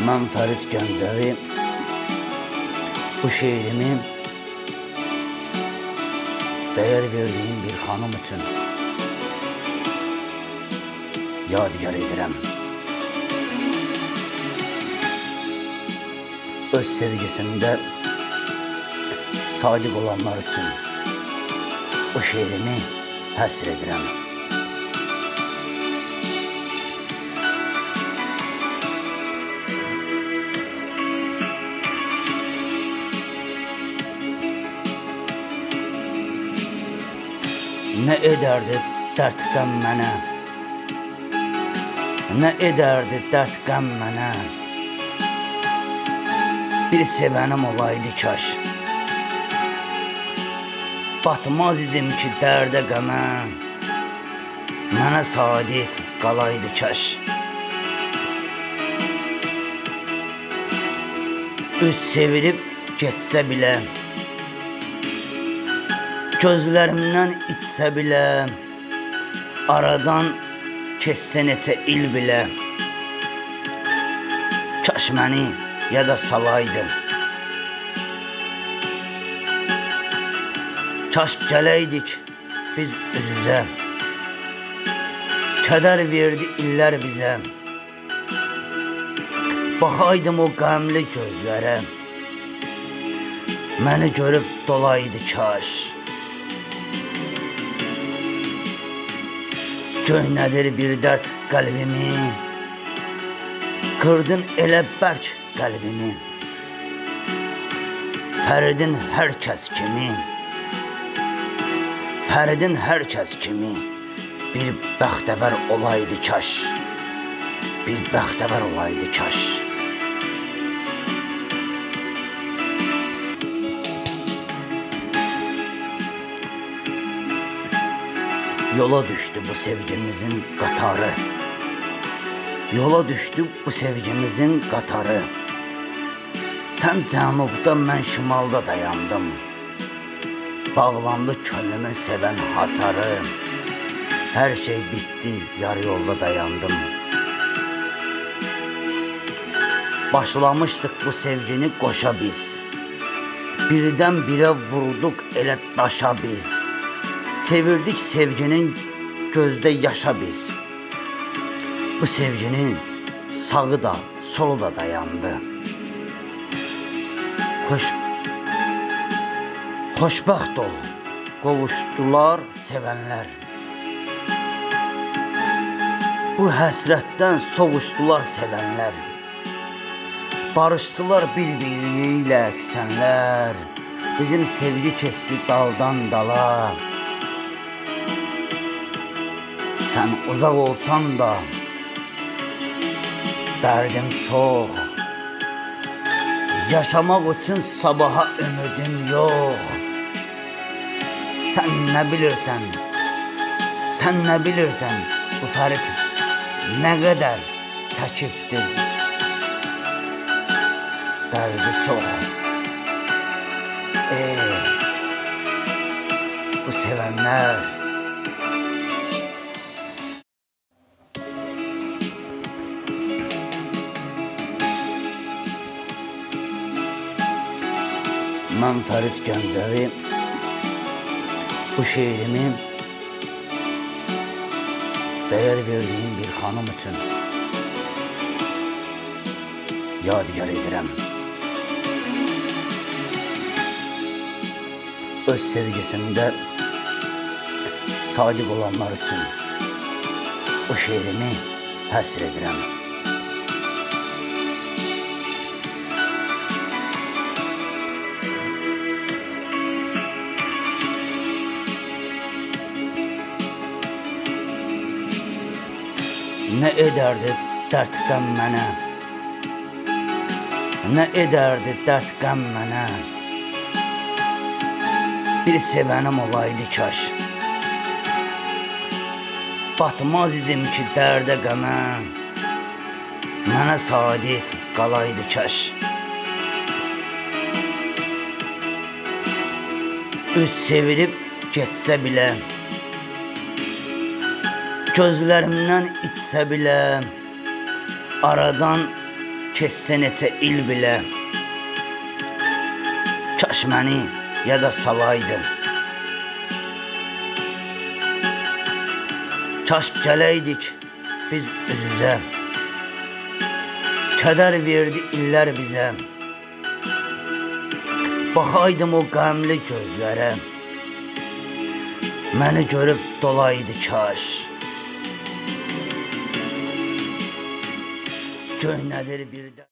Mən Fərid Gəncəvi bu şeirimi dəyər verdiyim bir xanım üçün yadigar edirəm. Öz sevgisində sadiq olanlar üçün bu şeirimi həsr edirəm. Nə edərdi dərd qəm mənə, nə edərdi dərd qəm mənə, bir sevənim olaydı kaş. Batmaz idim ki dərdə qəmə, mənə sadiq qalaydı kaş. Üz çevirib getsə bilə, gözlərimdən içsə bilə, aradan keçsə neçə il bilə, kaş məni yada salaydı. Kaş gələydik biz üz-üzə, kədər verdi illər bizə, baxaydım o qəmli gözlərə, məni görüb dolaydı kaş. Göynədir bir dərd qəlbimi, qırdın elə bərk qəlbimi. Fəridin hər kəs kimi, Fəridin hər kəs kimi bir bəxtəvər olaydı kaş, bir bəxtəvər olaydı kaş. Yola düşdü bu sevgimizin qatarı, yola düşdü bu sevgimizin qatarı. Sən cənubda, mən şimalda dayandım, bağlandı könlümün sevən haçarı. Hər şey bitdi, yarı yolda dayandım. Başlamışdıq bu sevgini qoşa biz, birdən birə vurduq elə daşa biz. Çevirdik sevginin gözdə yaşa biz. Bu sevginin sağı da, solu da dayandı. Xoşbəxt ol, qovuşdular sevənlər. Bu həsrətdən soğuşdular sevənlər. Barışdılar bir-biri ilə əksənlər. Bizim sevgi keçdi daldan dala. Sən uzaq olsan da dərdim çox, yaşamaq üçün sabaha ümidim yox. Sən nə bilirsən, sən nə bilirsən, bu Fərid nə qədər çəkibdir dərdi çox. Bu sevənlər Mən Fərid Gəncəvi bu şeirimi dəyər verdiyim bir xanım üçün yadigar edirəm. Öz sevgisində sadiq olanlar üçün bu şeirimi həsr edirəm. Nə edərdi dərd qəm mənə, nə edərdi dərd qəm mənə, bir sevənim olaydı kaş. Batmaz idim ki dərdə qəmə, mənə sadiq qalaydı kaş. Üz çevirib getsə bilə, gözlərimdən içsə bilə, aradan keçsə neçə il bilə, kaş məni yada salaydın. Kaş gələydik biz üz-üzə, kədər verdi illər bizə. Baxaydım o qəmli gözlərə, məni görüb dolaydı kaş. Göynədir birdən